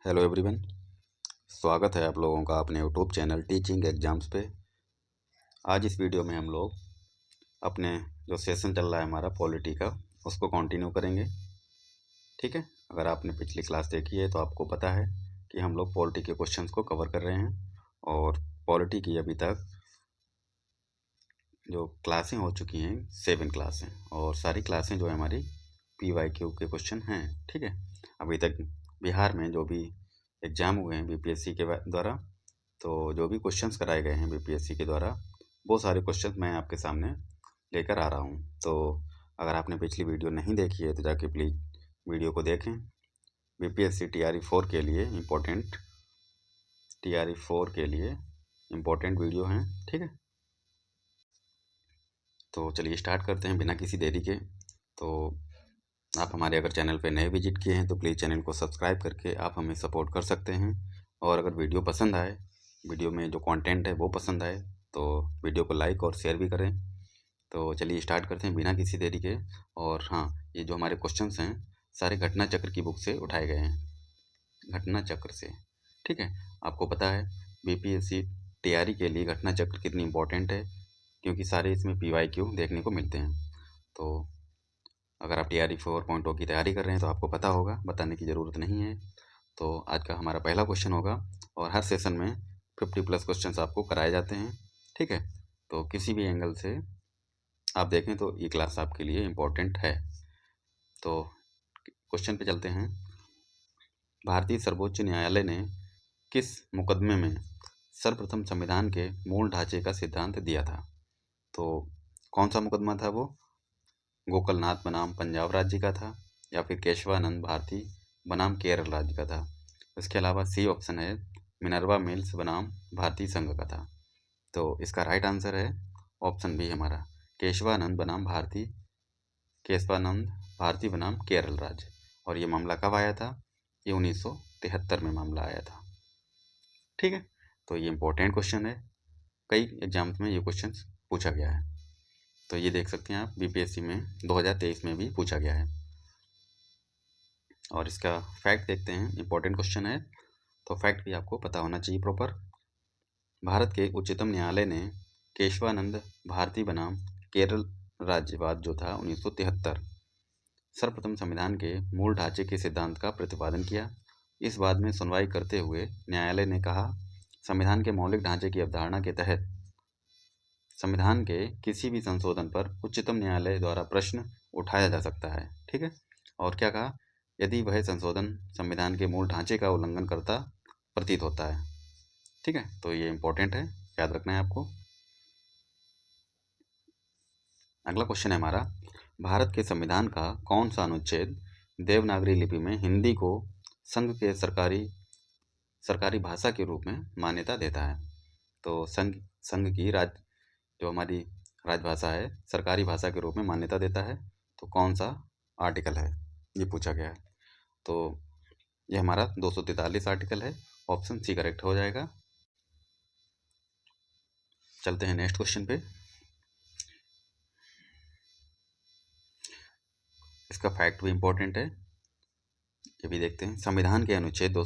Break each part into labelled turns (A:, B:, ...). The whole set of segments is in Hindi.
A: Hello everyone. स्वागत है आप लोगों का अपने यूट्यूब चैनल टीचिंग एग्जाम्स पे। आज इस वीडियो में हम लोग अपने जो सेशन चल रहा है हमारा पॉलिटी का उसको कंटिन्यू करेंगे। ठीक है, अगर आपने पिछली क्लास देखी है तो आपको पता है कि हम लोग पॉलिटी के क्वेश्चंस को कवर कर रहे हैं और पॉलिटी की अभी तक जो क्लासें हो चुकी हैं 7 क्लासें, और सारी क्लासें जो है हमारी PYQ के क्वेश्चन हैं। ठीक है, अभी तक बिहार में जो भी एग्ज़ाम हुए हैं BPSC के द्वारा, तो जो भी क्वेश्चंस कराए गए हैं BPSC के द्वारा वो सारे क्वेश्चंस मैं आपके सामने लेकर आ रहा हूँ। तो अगर आपने पिछली वीडियो नहीं देखी है तो जाके प्लीज़ वीडियो को देखें। BPSC TRE 4 के लिए इम्पोर्टेंट TRE 4 के लिए इम्पोर्टेंट वीडियो हैं। ठीक है, तो चलिए स्टार्ट करते हैं बिना किसी देरी के। तो आप हमारे अगर चैनल पे नए विजिट किए हैं तो प्लीज़ चैनल को सब्सक्राइब करके आप हमें सपोर्ट कर सकते हैं। और अगर वीडियो पसंद आए, वीडियो में जो कंटेंट है वो पसंद आए तो वीडियो को लाइक और शेयर भी करें। तो चलिए स्टार्ट करते हैं बिना किसी देरी के। और हाँ, ये जो हमारे क्वेश्चंस हैं सारे घटना चक्र की बुक से उठाए गए हैं, घटना चक्र से। ठीक है, आपको पता है BPSC तैयारी के लिए घटना चक्र कितनी इम्पोर्टेंट है, क्योंकि सारे इसमें PYQ देखने को मिलते हैं। तो अगर आप TRE 4.0 की तैयारी कर रहे हैं तो आपको पता होगा, बताने की ज़रूरत नहीं है। तो आज का हमारा पहला क्वेश्चन होगा, और हर सेशन में 50+ क्वेश्चंस आपको कराए जाते हैं। ठीक है, तो किसी भी एंगल से आप देखें तो ये क्लास आपके लिए इम्पोर्टेंट है। तो क्वेश्चन पे चलते हैं। भारतीय सर्वोच्च न्यायालय ने किस मुकदमे में सर्वप्रथम संविधान के मूल ढांचे का सिद्धांत दिया था? तो कौन सा मुकदमा था वो? गोकलनाथ बनाम पंजाब राज्य का था, या फिर केशवानंद भारती बनाम केरल राज्य का था? इसके अलावा सी ऑप्शन है मिनर्वा मिल्स बनाम भारतीय संघ का था। तो इसका राइट आंसर है ऑप्शन बी हमारा, केशवानंद भारती बनाम केरल राज्य। और ये मामला कब आया था? ये 1973 में मामला आया था। ठीक है, तो ये इम्पोर्टेंट क्वेश्चन है, कई एग्जाम्स में ये क्वेश्चन पूछा गया है। तो ये देख सकते हैं आप, BPSC में 2023 में भी पूछा गया है। और इसका फैक्ट देखते हैं, इम्पोर्टेंट क्वेश्चन है तो फैक्ट भी आपको पता होना चाहिए प्रॉपर। भारत के उच्चतम न्यायालय ने केशवानंद भारती बनाम केरल राज्यवाद जो था 1973 सर्वप्रथम संविधान के मूल ढांचे के सिद्धांत का प्रतिपादन किया। इस वाद में सुनवाई करते हुए न्यायालय ने कहा, संविधान के मौलिक ढांचे की अवधारणा के तहत संविधान के किसी भी संशोधन पर उच्चतम न्यायालय द्वारा प्रश्न उठाया जा सकता है। ठीक है, और क्या कहा? यदि वह संशोधन संविधान के मूल ढांचे का उल्लंघन करता प्रतीत होता है। ठीक है, तो ये इम्पोर्टेंट है, याद रखना है आपको। अगला क्वेश्चन है हमारा, भारत के संविधान का कौन सा अनुच्छेद देवनागरी लिपि में हिंदी को संघ के सरकारी भाषा के रूप में मान्यता देता है? तो संघ की जो हमारी राजभाषा है, सरकारी भाषा के रूप में मान्यता देता है, तो कौन सा आर्टिकल है, ये पूछा गया है। तो ये हमारा 243 आर्टिकल है, ऑप्शन सी करेक्ट हो जाएगा। चलते हैं नेक्स्ट क्वेश्चन पे। इसका फैक्ट भी इम्पोर्टेंट है, ये भी देखते हैं। संविधान के अनुच्छेद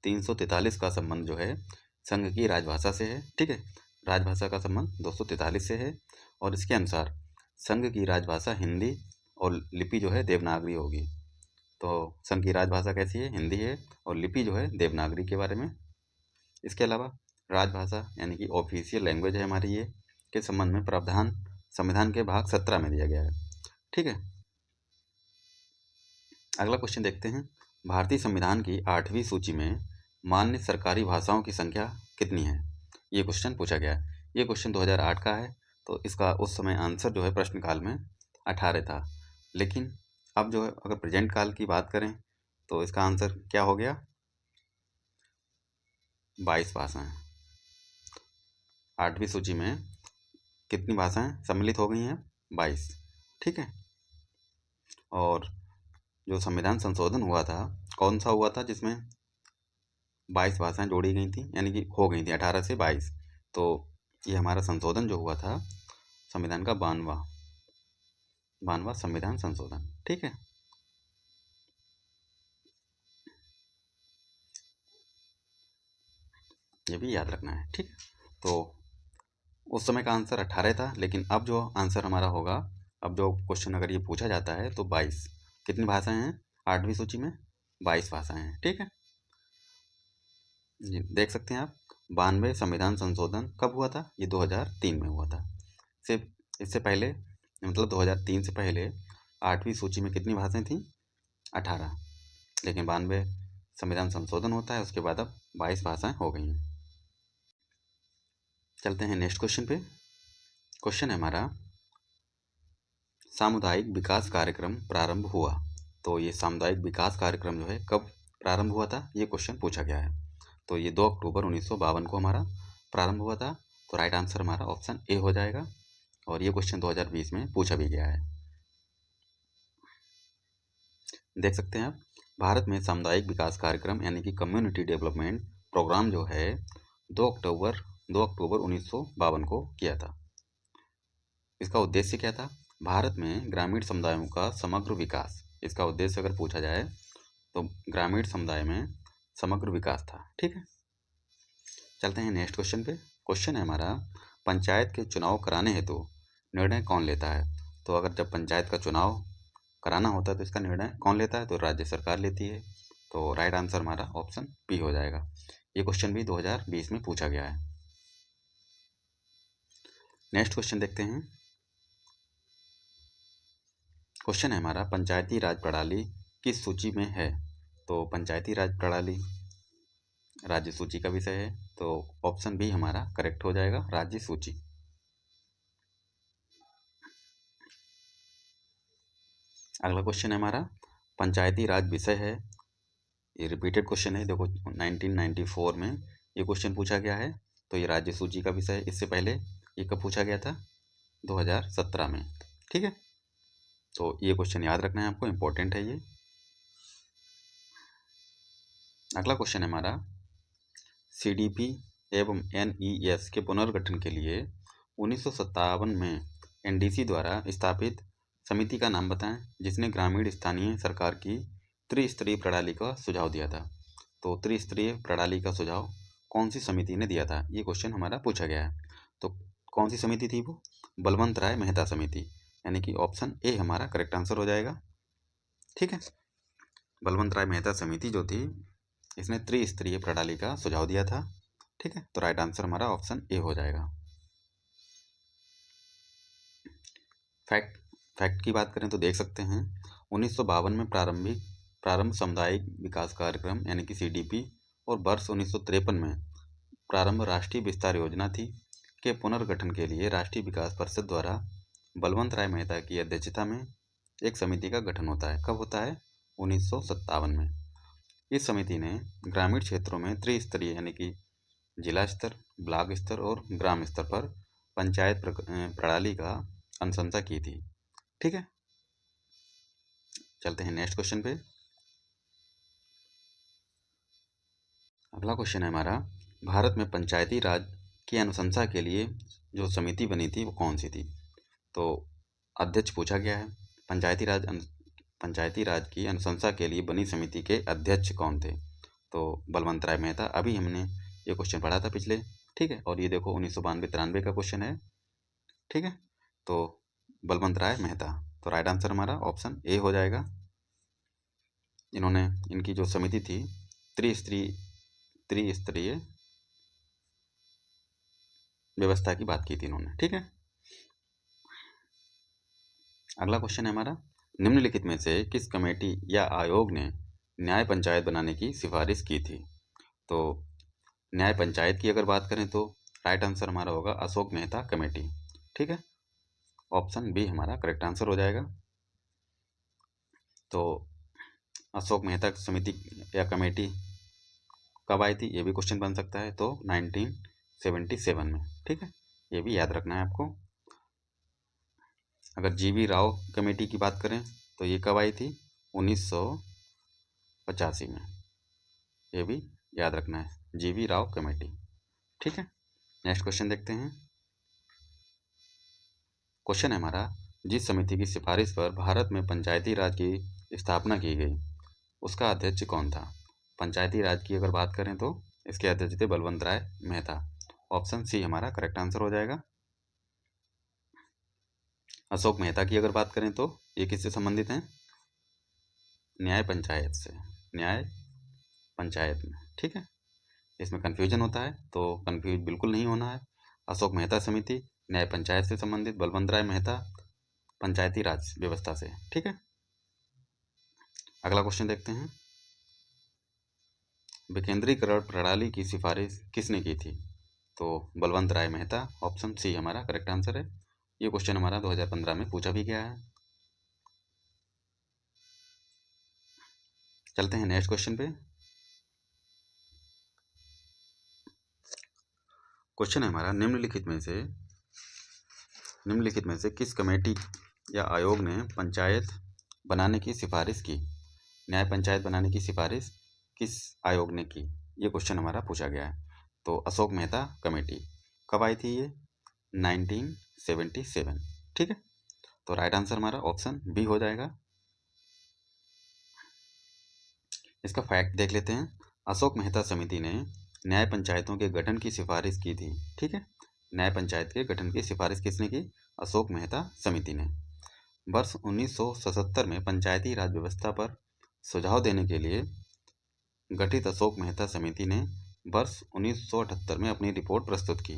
A: 343 का संबंध जो है संघ की राजभाषा से है। ठीक है, राजभाषा का संबंध 243 से है, और इसके अनुसार संघ की राजभाषा हिंदी और लिपि जो है देवनागरी होगी। तो संघ की राजभाषा कैसी है? हिंदी है, और लिपि जो है देवनागरी के बारे में। इसके अलावा राजभाषा यानी कि ऑफिशियल लैंग्वेज है हमारी, ये के संबंध में प्रावधान संविधान के भाग 17 में दिया गया है। ठीक है, अगला क्वेश्चन देखते हैं। भारतीय संविधान की 8वीं सूची में मान्य सरकारी भाषाओं की संख्या कितनी है? ये क्वेश्चन पूछा गया है। ये क्वेश्चन 2008 का है, तो इसका उस समय आंसर जो है प्रश्नकाल में 18 था। लेकिन अब जो है अगर प्रेजेंट काल की बात करें तो इसका आंसर क्या हो गया? 22 भाषाएं। 8वीं सूची में कितनी भाषाएं सम्मिलित हो गई हैं? 22। ठीक है, और जो संविधान संशोधन हुआ था, कौन सा हुआ था जिसमें 22 भाषाएं जोड़ी गई थी, यानी कि हो गई थी 18 से 22? तो ये हमारा संशोधन जो हुआ था संविधान का 92वां संविधान संशोधन। ठीक है, ये भी याद रखना है, ठीक है। तो उस समय का आंसर 18 था, लेकिन अब जो आंसर हमारा होगा, अब जो क्वेश्चन अगर ये पूछा जाता है तो 22। कितनी भाषाएं हैं 8वीं सूची में? 22 भाषाएं हैं, ठीक है जी। देख सकते हैं आप, 92 संविधान संशोधन कब हुआ था? ये 2003 में हुआ था। सिर्फ इससे पहले, मतलब 2003 से पहले 8वीं सूची में कितनी भाषाएं थी? 18। लेकिन 92 संविधान संशोधन होता है, उसके बाद अब 22 भाषाएं हो गई हैं। चलते हैं नेक्स्ट क्वेश्चन पे। क्वेश्चन है हमारा, सामुदायिक विकास कार्यक्रम प्रारंभ हुआ। तो ये सामुदायिक विकास कार्यक्रम जो है कब प्रारंभ हुआ था, ये क्वेश्चन पूछा गया है। तो ये 2 अक्टूबर 1952 को हमारा प्रारंभ हुआ था। तो राइट आंसर हमारा ऑप्शन ए हो जाएगा। और ये क्वेश्चन 2020 में पूछा भी गया है। देख सकते हैं आप, भारत में सामुदायिक विकास कार्यक्रम यानी कि कम्युनिटी डेवलपमेंट प्रोग्राम जो है 2 अक्टूबर 1952 को किया था। इसका उद्देश्य क्या था? भारत में ग्रामीण समुदायों का समग्र विकास। इसका उद्देश्य अगर पूछा जाए तो ग्रामीण समुदाय में समग्र विकास था, ठीक है। चलते हैं नेक्स्ट क्वेश्चन पे। क्वेश्चन है हमारा, पंचायत के चुनाव कराने हेतु निर्णय कौन लेता है? तो अगर जब पंचायत का चुनाव कराना होता है तो इसका निर्णय कौन लेता है? तो राज्य सरकार लेती है। तो राइट आंसर हमारा ऑप्शन बी हो जाएगा। ये क्वेश्चन भी 2020 में पूछा गया है। नेक्स्ट क्वेश्चन देखते हैं। क्वेश्चन है हमारा, पंचायती राज प्रणाली किस सूची में है? तो पंचायती राज प्रणाली राज्य सूची का विषय है। तो ऑप्शन बी हमारा करेक्ट हो जाएगा, राज्य सूची। अगला क्वेश्चन है हमारा, पंचायती राज विषय है। ये रिपीटेड क्वेश्चन है, देखो 1994 में ये क्वेश्चन पूछा गया है। तो ये राज्य सूची का विषय है। इससे पहले ये कब पूछा गया था? 2017 में, ठीक है। तो ये क्वेश्चन याद रखना है आपको, इम्पोर्टेंट है ये। अगला क्वेश्चन है हमारा, सीडीपी एवं एनईएस के पुनर्गठन के लिए 1957 में एनडीसी द्वारा स्थापित समिति का नाम बताएं, जिसने ग्रामीण स्थानीय सरकार की त्रिस्तरीय प्रणाली का सुझाव दिया था। तो त्रिस्तरीय प्रणाली का सुझाव कौन सी समिति ने दिया था, ये क्वेश्चन हमारा पूछा गया है। तो कौन सी समिति थी वो? बलवंत राय मेहता समिति, यानी कि ऑप्शन ए हमारा करेक्ट आंसर हो जाएगा, ठीक है। बलवंत राय मेहता समिति जो थी, इसने त्रिस्तरीय प्रणाली का सुझाव दिया था, ठीक है। तो राइट आंसर हमारा ऑप्शन ए हो जाएगा। फैक्ट की बात करें तो देख सकते हैं, 1952 में प्रारंभ सामुदायिक विकास कार्यक्रम यानी कि सीडीपी, और वर्ष 1953 में प्रारंभ राष्ट्रीय विस्तार योजना थी के पुनर्गठन के लिए राष्ट्रीय विकास परिषद द्वारा बलवंत राय मेहता की अध्यक्षता में एक समिति का गठन होता है। कब होता है? 1957 में। इस समिति ने ग्रामीण क्षेत्रों में त्रिस्तरीय यानी कि जिला स्तर, ब्लॉक स्तर और ग्राम स्तर पर पंचायत प्रणाली का अनुशंसा की थी, ठीक है। चलते हैं नेक्स्ट क्वेश्चन पे। अगला क्वेश्चन है हमारा, भारत में पंचायती राज की अनुशंसा के लिए जो समिति बनी थी वो कौन सी थी? तो अध्यक्ष पूछा गया है, पंचायती राज की अनुशंसा के लिए बनी समिति के अध्यक्ष कौन थे? तो बलवंत राय मेहता। अभी हमने ये क्वेश्चन पढ़ा था पिछले, ठीक है। और ये देखो 1992-93 का क्वेश्चन है, ठीक है। तो बलवंत राय मेहता, तो राइट आंसर हमारा ऑप्शन ए हो जाएगा। इन्होंने, इनकी जो समिति थी, त्रिस्तरीय व्यवस्था की बात की थी इन्होंने, ठीक है। अगला क्वेश्चन है हमारा, निम्नलिखित में से किस कमेटी या आयोग ने न्याय पंचायत बनाने की सिफारिश की थी? तो न्याय पंचायत की अगर बात करें तो राइट आंसर हमारा होगा अशोक मेहता कमेटी, ठीक है। ऑप्शन बी हमारा करेक्ट आंसर हो जाएगा। तो अशोक मेहता समिति या कमेटी कब आई थी, ये भी क्वेश्चन बन सकता है। तो 1977 में, ठीक है। ये भी याद रखना है आपको। अगर जीवी राव कमेटी की बात करें तो ये कब आई थी? 1985 में। ये भी याद रखना है, जीवी राव कमेटी, ठीक है। नेक्स्ट क्वेश्चन देखते हैं। क्वेश्चन है हमारा, जिस समिति की सिफारिश पर भारत में पंचायती राज की स्थापना की गई, उसका अध्यक्ष कौन था? पंचायती राज की अगर बात करें तो इसके अध्यक्ष थे बलवंत राय मेहता। ऑप्शन सी हमारा करेक्ट आंसर हो जाएगा। अशोक मेहता की अगर बात करें तो ये किससे संबंधित हैं? न्याय पंचायत से, न्याय पंचायत में। ठीक है, इसमें कन्फ्यूजन होता है तो कन्फ्यूज बिल्कुल नहीं होना है। अशोक मेहता समिति न्याय पंचायत से संबंधित, बलवंत राय मेहता पंचायती राज व्यवस्था से। ठीक है, अगला क्वेश्चन देखते हैं। विकेंद्रीकरण प्रणाली की सिफारिश किसने की थी? तो बलवंत राय मेहता। ऑप्शन सी हमारा करेक्ट आंसर है। ये क्वेश्चन हमारा 2015 में पूछा भी गया है। चलते हैं नेक्स्ट क्वेश्चन पे। क्वेश्चन है हमारा, निम्नलिखित में से किस कमेटी या आयोग ने पंचायत बनाने की सिफारिश की? न्याय पंचायत बनाने की सिफारिश किस आयोग ने की? ये क्वेश्चन हमारा पूछा गया है। तो अशोक मेहता कमेटी। कब आई थी ये? 1977। ठीक है, तो राइट आंसर हमारा ऑप्शन बी हो जाएगा। इसका फैक्ट देख लेते हैं। अशोक मेहता समिति ने न्याय पंचायतों के गठन की सिफारिश की थी। ठीक है, न्याय पंचायत के गठन की सिफारिश किसने की? अशोक मेहता समिति ने। वर्ष 1977 में पंचायती राज व्यवस्था पर सुझाव देने के लिए गठित अशोक मेहता समिति ने वर्ष 1978 में अपनी रिपोर्ट प्रस्तुत की।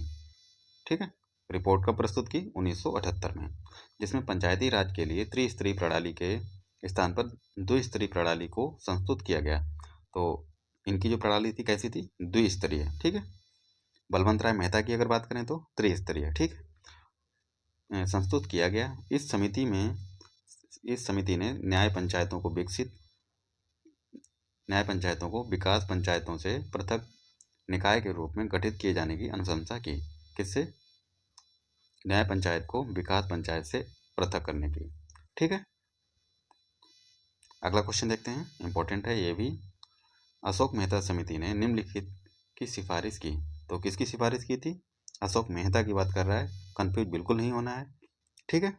A: ठीक है, रिपोर्ट कब प्रस्तुत की? 1978 में, जिसमें पंचायती राज के लिए त्रिस्तरीय प्रणाली के स्थान पर द्विस्तरीय प्रणाली को संस्तुत किया गया। तो इनकी जो प्रणाली थी कैसी थी? द्विस्तरीय। ठीक है, बलवंत राय मेहता की अगर बात करें तो त्रिस्तरीय। ठीक, संस्तुत किया गया। इस समिति ने न्याय पंचायतों को विकास पंचायतों से पृथक निकाय के रूप में गठित किए जाने की अनुशंसा की। किससे? न्याय पंचायत को विकास पंचायत से पृथक करने की। ठीक है, अगला क्वेश्चन देखते हैं, इंपॉर्टेंट है ये भी। अशोक मेहता समिति ने निम्नलिखित की सिफारिश की। तो किसकी सिफारिश की थी? अशोक मेहता की बात कर रहा है, कंफ्यूज बिल्कुल नहीं होना है। ठीक है,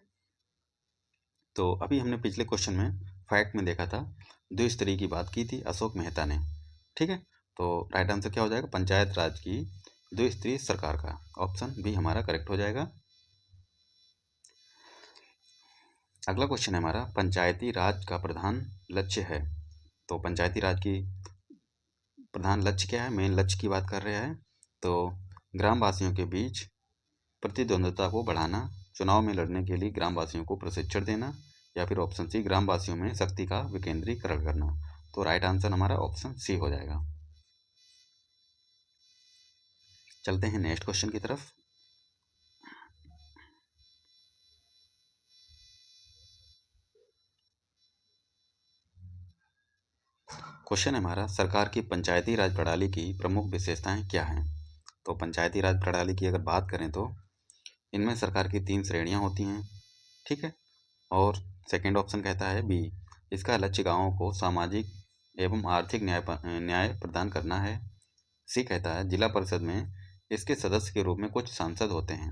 A: तो अभी हमने पिछले क्वेश्चन में फैक्ट में देखा था, द्विस्तरीय की बात की थी अशोक मेहता ने। ठीक है, तो राइट आंसर क्या हो जाएगा? पंचायत राज की द्विस्तरीय सरकार का। ऑप्शन बी हमारा करेक्ट हो जाएगा। अगला क्वेश्चन है हमारा, पंचायती राज का प्रधान लक्ष्य है। तो पंचायती राज की प्रधान लक्ष्य क्या है? मेन लक्ष्य की बात कर रहे हैं तो ग्रामवासियों के बीच प्रतिद्वंद्विता को बढ़ाना, चुनाव में लड़ने के लिए ग्रामवासियों को प्रशिक्षण देना, या फिर ऑप्शन सी ग्रामवासियों में शक्ति का विकेंद्रीकरण करना। तो राइट आंसर हमारा ऑप्शन सी हो जाएगा। चलते हैं नेक्स्ट क्वेश्चन की तरफ। क्वेश्चन है हमारा, सरकार की पंचायती राज प्रणाली की प्रमुख विशेषताएं क्या हैं? तो पंचायती राज प्रणाली की अगर बात करें तो इनमें सरकार की 3 श्रेणियां होती हैं। ठीक है, और सेकंड ऑप्शन कहता है बी, इसका लक्ष्य गांवों को सामाजिक एवं आर्थिक न्याय प्रदान करना है। सी कहता है जिला परिषद में इसके सदस्य के रूप में कुछ सांसद होते हैं।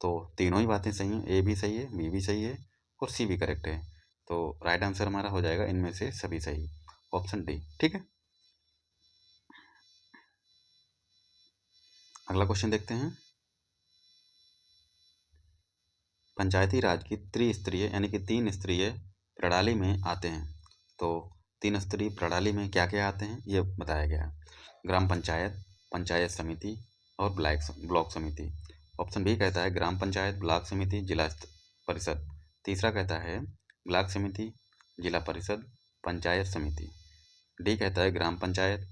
A: तो तीनों ही बातें सही हैं, ए भी सही है, बी भी सही है और सी भी करेक्ट है। तो राइट आंसर हमारा हो जाएगा इनमें से सभी सही, ऑप्शन डी। ठीक है, अगला क्वेश्चन देखते हैं। पंचायती राज की त्रिस्तरीय यानी कि 3 स्तरीय प्रणाली में आते हैं। तो 3 स्तरीय प्रणाली में क्या क्या आते हैं ये बताया गया है। ग्राम पंचायत, पंचायत समिति और ब्लॉक समिति। ऑप्शन बी कहता है ग्राम पंचायत, ब्लॉक समिति, जिला परिषद। तीसरा कहता है ब्लॉक समिति, जिला परिषद, पंचायत समिति। डी कहता है ग्राम पंचायत,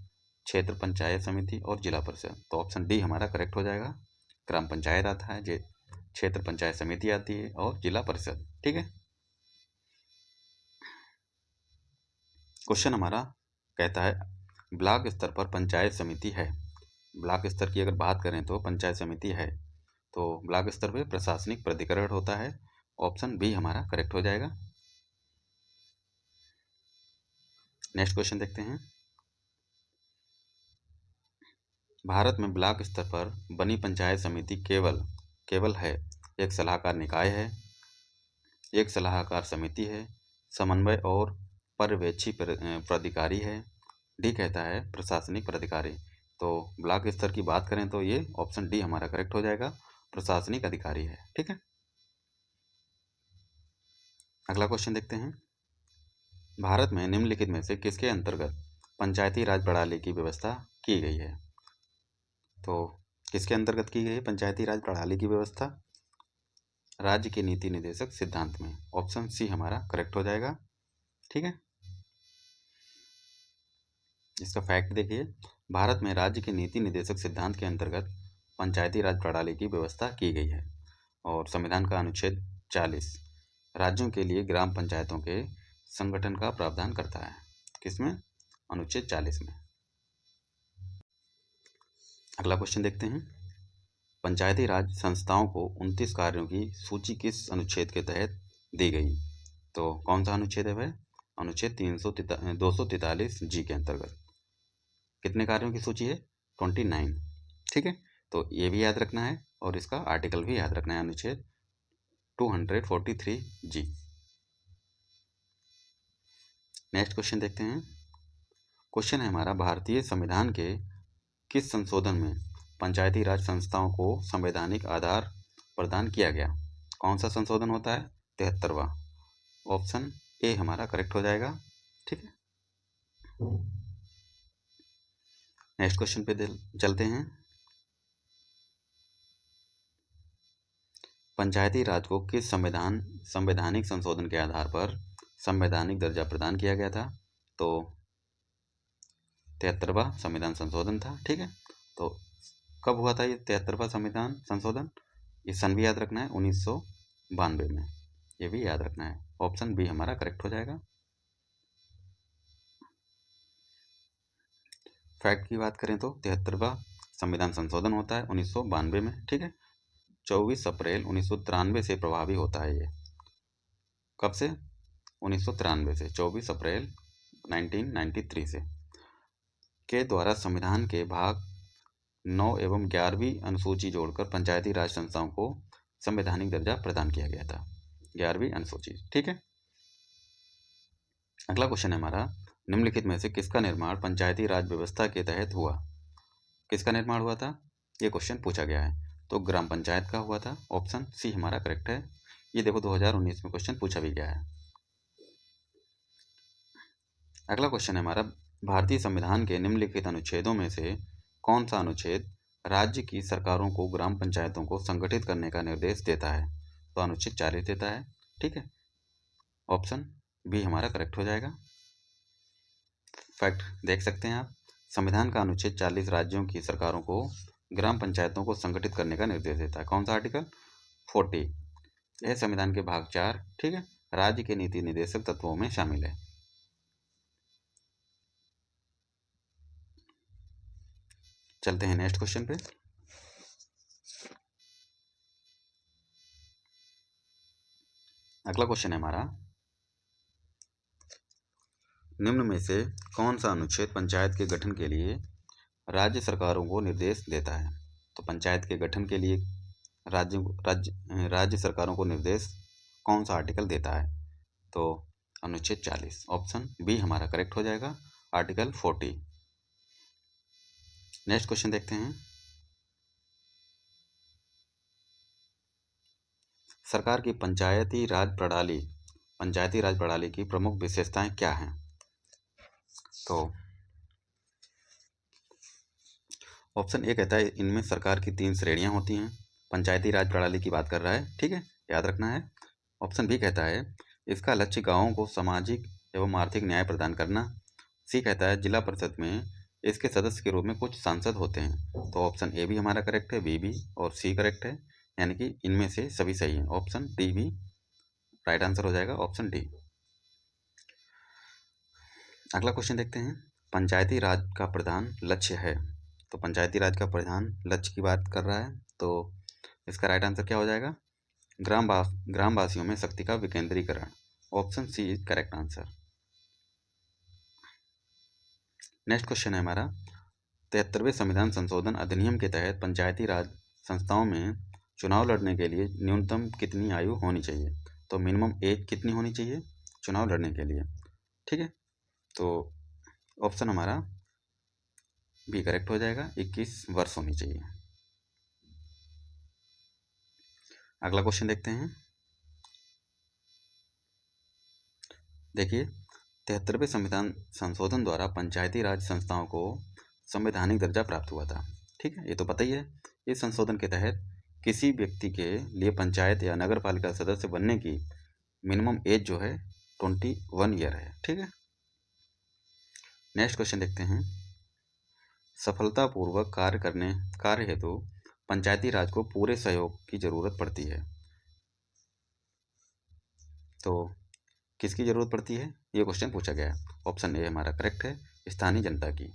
A: क्षेत्र पंचायत समिति और जिला परिषद। तो ऑप्शन डी हमारा करेक्ट हो जाएगा। ग्राम पंचायत आता है, क्षेत्र पंचायत समिति आती है और जिला परिषद। ठीक है, क्वेश्चन हमारा कहता है ब्लॉक स्तर पर पंचायत समिति है। ब्लॉक स्तर की अगर बात करें तो पंचायत समिति है, तो ब्लॉक स्तर पे प्रशासनिक प्राधिकरण होता है। ऑप्शन बी हमारा करेक्ट हो जाएगा। नेक्स्ट क्वेश्चन देखते हैं। भारत में ब्लॉक स्तर पर बनी पंचायत समिति केवल है एक सलाहकार निकाय है, एक सलाहकार समिति है, समन्वय और पर्यवेक्षी प्राधिकारी है। डी कहता है प्रशासनिक प्राधिकारी। तो ब्लॉक स्तर की बात करें तो ये ऑप्शन डी हमारा करेक्ट हो जाएगा, प्रशासनिक अधिकारी है। ठीक है, अगला क्वेश्चन देखते हैं। भारत में निम्नलिखित में से किसके अंतर्गत पंचायती राज प्रणाली की व्यवस्था की गई है? तो किसके अंतर्गत की गई है पंचायती राज प्रणाली की व्यवस्था? राज्य के नीति निदेशक सिद्धांत में, ऑप्शन सी हमारा करेक्ट हो जाएगा। ठीक है, इसका फैक्ट देखिए, भारत में राज्य के नीति निदेशक सिद्धांत के अंतर्गत पंचायती राज प्रणाली की व्यवस्था की गई है और संविधान का अनुच्छेद 40 राज्यों के लिए ग्राम पंचायतों के संगठन का प्रावधान करता है। किसमें? अनुच्छेद 40 में। अगला क्वेश्चन देखते हैं। पंचायती राज संस्थाओं को 29 कार्यों की सूची किस अनुच्छेद के तहत दी गई? तो कौन सा अनुच्छेद है वह? अनुच्छेद 243 जी के अंतर्गत कितने कार्यों की सूची है? 29। ठीक है, तो ये भी याद रखना है और इसका आर्टिकल भी याद रखना है, अनुच्छेद 243 जी। नेक्स्ट क्वेश्चन देखते हैं। क्वेश्चन है हमारा, भारतीय संविधान के किस संशोधन में पंचायती राज संस्थाओं को संवैधानिक आधार प्रदान किया गया? कौन सा संशोधन होता है? 73वां। ऑप्शन ए हमारा करेक्ट हो जाएगा। ठीक है, नेक्स्ट क्वेश्चन पे चलते हैं। पंचायती राज को किस संवैधानिक संशोधन के आधार पर संवैधानिक दर्जा प्रदान किया गया था? तो 73वां संविधान संशोधन था। ठीक है, तो कब हुआ था ये 73वां संविधान संशोधन? ये सन भी याद रखना है, 1992 में, ये भी याद रखना है। ऑप्शन बी हमारा करेक्ट हो जाएगा। फैक्ट की बात करें तो 73वां संविधान संशोधन होता है 1992 में। ठीक है, 24 अप्रैल 1993 से प्रभावी होता है ये। कब से? 1993 से, 24 अप्रैल 1993 से, के द्वारा संविधान के भाग 9 एवं 11वीं अनुसूची जोड़कर पंचायती राज संस्थाओं को संवैधानिक दर्जा प्रदान किया गया था, 11वीं अनुसूची। ठीक है, अगला क्वेश्चन है हमारा, निम्नलिखित में से किसका निर्माण पंचायती राज व्यवस्था के तहत हुआ? किसका निर्माण हुआ था? ये क्वेश्चन पूछा गया है, तो ग्राम पंचायत का हुआ था। ऑप्शन सी हमारा करेक्ट है। ये देखो 2019 में क्वेश्चन पूछा भी गया है। अगला क्वेश्चन है हमारा, भारतीय संविधान के निम्नलिखित अनुच्छेदों में से कौन सा अनुच्छेद राज्य की सरकारों को ग्राम पंचायतों को संगठित करने का निर्देश देता है? तो अनुच्छेद 40 देता है। ठीक है, ऑप्शन बी हमारा करेक्ट हो जाएगा। फैक्ट देख सकते हैं आप, संविधान का अनुच्छेद 40 राज्यों की सरकारों को ग्राम पंचायतों को संगठित करने का निर्देश देता है। कौन सा आर्टिकल? 40। यह संविधान के भाग 4, ठीक है, राज्य के नीति निदेशक तत्वों में शामिल है। चलते हैं नेक्स्ट क्वेश्चन पे। अगला क्वेश्चन है हमारा, निम्न में से कौन सा अनुच्छेद पंचायत के गठन के लिए राज्य सरकारों को निर्देश देता है? तो पंचायत के गठन के लिए राज्य सरकारों को निर्देश कौन सा आर्टिकल देता है? तो अनुच्छेद 40। ऑप्शन बी हमारा करेक्ट हो जाएगा, आर्टिकल 40। नेक्स्ट क्वेश्चन देखते हैं। सरकार की पंचायती राज प्रणाली की प्रमुख विशेषताएं क्या हैं? तो ऑप्शन ए कहता है इनमें सरकार की 3 श्रेणियां होती हैं। पंचायती राज प्रणाली की बात कर रहा है, ठीक है, याद रखना है। ऑप्शन बी कहता है इसका लक्ष्य गांवों को सामाजिक एवं आर्थिक न्याय प्रदान करना। सी कहता है जिला परिषद में इसके सदस्य के रूप में कुछ सांसद होते हैं। तो ऑप्शन ए भी हमारा करेक्ट है, बी भी और सी करेक्ट है, यानी कि इनमें से सभी सही हैं। ऑप्शन डी भी राइट आंसर हो जाएगा, ऑप्शन डी। अगला क्वेश्चन देखते हैं, पंचायती राज का प्रधान लक्ष्य है। तो पंचायती राज का प्रधान लक्ष्य की बात कर रहा है, तो इसका राइट आंसर क्या हो जाएगा? ग्रामवासियों में शक्ति का विकेंद्रीकरण। Option C is correct answer. Next question है हमारा, 73वें संविधान संशोधन अधिनियम के तहत पंचायती राज संस्थाओं में चुनाव लड़ने के लिए न्यूनतम कितनी आयु होनी चाहिए? तो मिनिमम एज कितनी होनी चाहिए चुनाव लड़ने के लिए? ठीक है, तो ऑप्शन हमारा बी करेक्ट हो जाएगा, 21 वर्ष होनी चाहिए। अगला क्वेश्चन देखते हैं। देखिए, 73वें संविधान संशोधन द्वारा पंचायती राज संस्थाओं को संवैधानिक दर्जा प्राप्त हुआ था। ठीक है, ये तो पता ही है। इस संशोधन के तहत किसी व्यक्ति के लिए पंचायत या नगर पालिका सदस्य बनने की मिनिमम एज जो है 21 ईयर है। ठीक है, नेक्स्ट क्वेश्चन देखते हैं। सफलतापूर्वक कार्य हेतु पंचायती राज को पूरे सहयोग की जरूरत पड़ती है। तो किसकी जरूरत पड़ती है, ये क्वेश्चन पूछा गया है। ऑप्शन ए हमारा करेक्ट है, स्थानीय जनता की।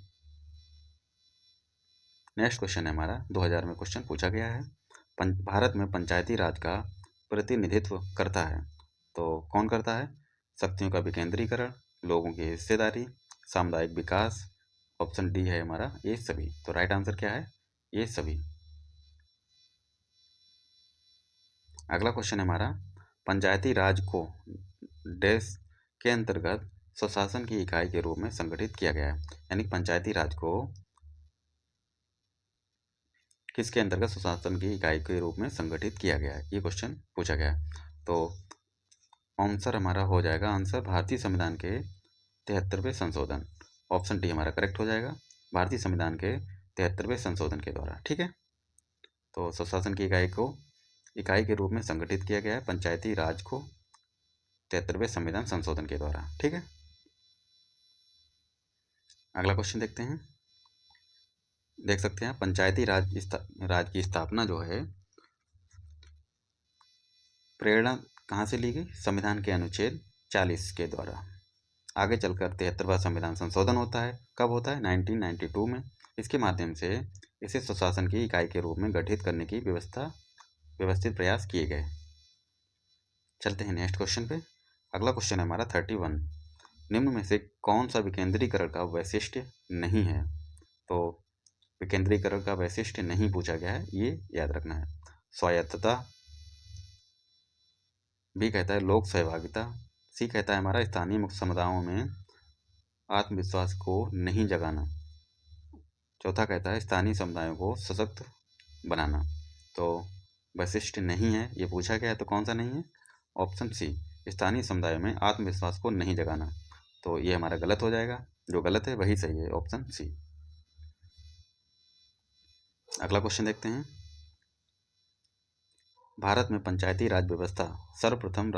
A: नेक्स्ट क्वेश्चन है हमारा 2000 में क्वेश्चन पूछा गया है। भारत में पंचायती राज का प्रतिनिधित्व करता है, तो कौन करता है? शक्तियों का विकेंद्रीकरण, लोगों की हिस्सेदारी, सामुदायिक विकास। ऑप्शन डी है हमारा ये सभी। तो राइट आंसर क्या है? ये सभी। अगला क्वेश्चन है हमारा, पंचायती राज को डैश के अंतर्गत स्वशासन की इकाई के रूप में संगठित किया गया है। यानी पंचायती राज को किसके अंतर्गत स्वशासन की इकाई के रूप में संगठित किया गया है, ये क्वेश्चन पूछा गया है। तो आंसर हमारा हो जाएगा, आंसर भारतीय संविधान के 73वें संशोधन। ऑप्शन डी हमारा करेक्ट हो जाएगा, भारतीय संविधान के 73वें संशोधन के द्वारा। ठीक है, तो स्वशासन की इकाई के रूप में संगठित किया गया है पंचायती राज को 73वें संविधान संशोधन के द्वारा। ठीक है, अगला क्वेश्चन देखते हैं। देख सकते हैं पंचायती राज की स्थापना जो है प्रेरणा कहाँ से ली गई? संविधान के अनुच्छेद 40 के द्वारा। आगे चलकर 73वां संविधान संशोधन होता है। कब होता है? 1992 में। इसके माध्यम से इसे स्वशासन की इकाई के रूप में गठित करने की व्यवस्थित प्रयास किए गए। चलते हैं नेक्स्ट क्वेश्चन पे। अगला क्वेश्चन है हमारा 31। निम्न में से कौन सा विकेंद्रीकरण का वैशिष्ट्य नहीं है? तो विकेंद्रीकरण का वैशिष्ट्य नहीं पूछा गया है, ये याद रखना है। स्वायत्तता, बी कहता है लोक सहभागिता, सी कहता है हमारा स्थानीय समुदायों में आत्मविश्वास को नहीं जगाना, चौथा कहता है स्थानीय समुदायों को सशक्त बनाना। तो वैशिष्ट नहीं है ये पूछा गया है, तो कौन सा नहीं है? ऑप्शन सी, स्थानीय समुदायों में आत्मविश्वास को नहीं जगाना। तो ये हमारा गलत हो जाएगा, जो गलत है वही सही है, ऑप्शन सी। अगला क्वेश्चन देखते हैं। भारत में पंचायती राज व्यवस्था सर्वप्रथम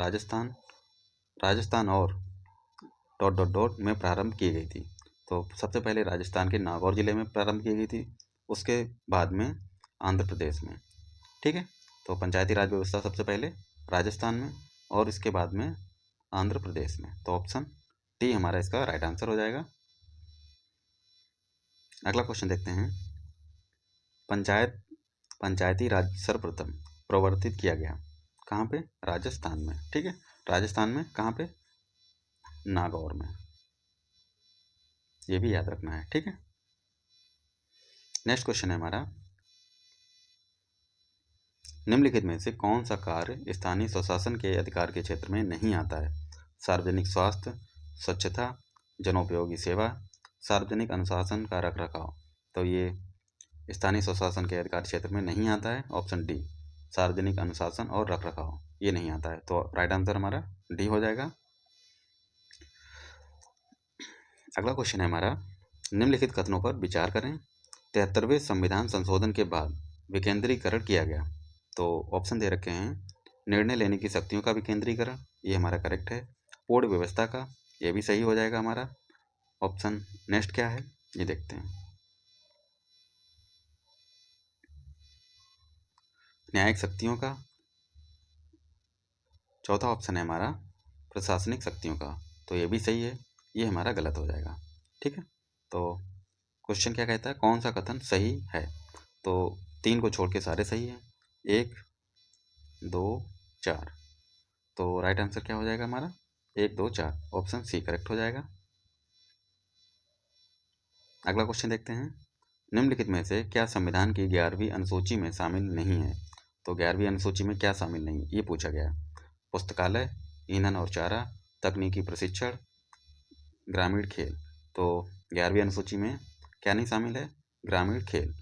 A: राजस्थान और ... में प्रारंभ की गई थी। तो सबसे पहले राजस्थान के नागौर जिले में प्रारंभ की गई थी, उसके बाद में आंध्र प्रदेश में। ठीक है, तो पंचायती राज व्यवस्था सबसे पहले राजस्थान में और इसके बाद में आंध्र प्रदेश में। तो ऑप्शन डी हमारा इसका राइट आंसर हो जाएगा। अगला क्वेश्चन देखते हैं। पंचायती राज सर्वप्रथम प्रवर्तित किया गया कहाँ पे? राजस्थान में। ठीक है, राजस्थान में कहाँ पे? नागौर में। ये भी याद रखना है। ठीक है, नेक्स्ट क्वेश्चन है हमारा, निम्नलिखित में से कौन सा कार्य स्थानीय स्वशासन के अधिकार के क्षेत्र में नहीं आता है? सार्वजनिक स्वास्थ्य, स्वच्छता, जनोपयोगी सेवा, सार्वजनिक अनुशासन का रखरखाव। तो ये स्थानीय स्वशासन के अधिकार क्षेत्र में नहीं आता है। ऑप्शन डी, सार्वजनिक अनुशासन और रखरखाव, ये नहीं आता है। तो राइट आंसर हमारा डी हो जाएगा। अगला क्वेश्चन है हमारा, निम्नलिखित कथनों पर विचार करें। 73वें संविधान संशोधन के बाद विकेंद्रीकरण किया गया। तो ऑप्शन दे रखे हैं, निर्णय लेने की शक्तियों का विकेंद्रीकरण, ये हमारा करेक्ट है। पूर्ण व्यवस्था का, ये भी सही हो जाएगा हमारा। ऑप्शन नेक्स्ट क्या है ये देखते हैं। न्यायिक शक्तियों का, चौथा ऑप्शन है हमारा प्रशासनिक शक्तियों का, तो ये भी सही है, ये हमारा गलत हो जाएगा। ठीक है, तो क्वेश्चन क्या कहता है, कौन सा कथन सही है? तो 3 को छोड़ के सारे सही हैं, 1 2 4। तो राइट आंसर क्या हो जाएगा हमारा? 1 2 4, ऑप्शन सी करेक्ट हो जाएगा। अगला क्वेश्चन देखते हैं। निम्नलिखित में से क्या संविधान की 11वीं अनुसूची में शामिल नहीं है? तो 11वीं अनुसूची में क्या शामिल नहीं, ये पूछा गया। पुस्तकालय, ईंधन और चारा, तकनीकी प्रशिक्षण, ग्रामीण खेल। तो 11वीं अनुसूची में क्या नहीं शामिल है? ग्रामीण खेल,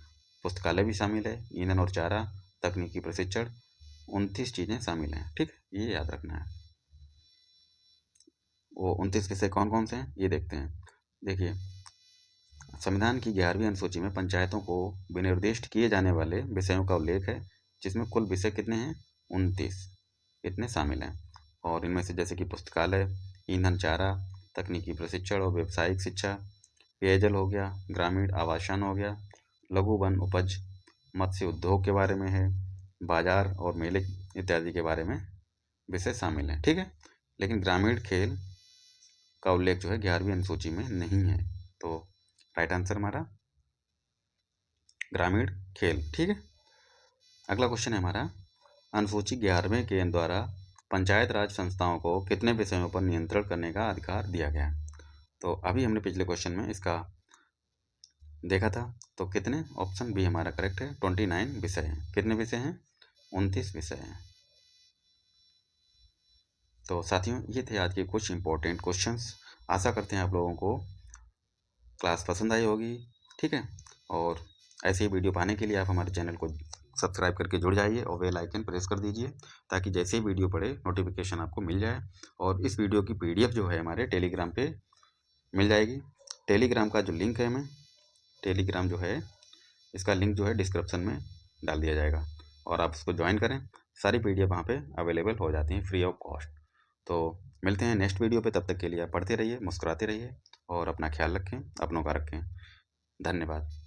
A: पुस्तकालय भी शामिल है, ईंधन और चारा, तकनीकी प्रशिक्षण, 29 चीज़ें शामिल हैं। ठीक, ये याद रखना है। वो 29 विषय कौन कौन से हैं ये देखते हैं। देखिए, संविधान की 11वीं अनुसूची में पंचायतों को विनिर्दिष्ट किए जाने वाले विषयों का उल्लेख है, जिसमें कुल विषय कितने हैं? 29 इतने शामिल हैं। और इनमें से जैसे कि पुस्तकालय, ईंधन चारा, तकनीकी प्रशिक्षण और व्यावसायिक शिक्षा, पेयजल हो गया, ग्रामीण आवासन हो गया, लघु वन उपज, मत्स्य उद्योग के बारे में है, बाजार और मेले इत्यादि के बारे में विषय शामिल हैं। ठीक है, लेकिन ग्रामीण खेल का उल्लेख जो है 11वीं अनुसूची में नहीं है। तो राइट आंसर हमारा ग्रामीण खेल। ठीक है, अगला क्वेश्चन है हमारा, अनुसूची 11वें के द्वारा पंचायत राज संस्थाओं को कितने विषयों पर नियंत्रण करने का अधिकार दिया गया है? तो अभी हमने पिछले क्वेश्चन में इसका देखा था, तो कितने? ऑप्शन बी हमारा करेक्ट है, 29 विषय हैं। कितने विषय हैं? 29 विषय हैं। तो साथियों, ये थे आज के कुछ इंपॉर्टेंट क्वेश्चंस। आशा करते हैं आप लोगों को क्लास पसंद आई होगी। ठीक है, और ऐसे ही वीडियो पाने के लिए आप हमारे चैनल को सब्सक्राइब करके जुड़ जाइए और बेल आइकन प्रेस कर दीजिए, ताकि जैसे ही वीडियो पड़े नोटिफिकेशन आपको मिल जाए। और इस वीडियो की PDF जो है हमारे टेलीग्राम पे मिल जाएगी। टेलीग्राम का जो लिंक है, हमें टेलीग्राम जो है, इसका लिंक जो है डिस्क्रिप्शन में डाल दिया जाएगा, और आप उसको ज्वाइन करें। सारी PDF वहाँ पे अवेलेबल हो जाती हैं फ्री ऑफ कॉस्ट। तो मिलते हैं नेक्स्ट वीडियो पे, तब तक के लिए आप पढ़ते रहिए, मुस्कुराते रहिए और अपना ख्याल रखें, अपनों का रखें। धन्यवाद।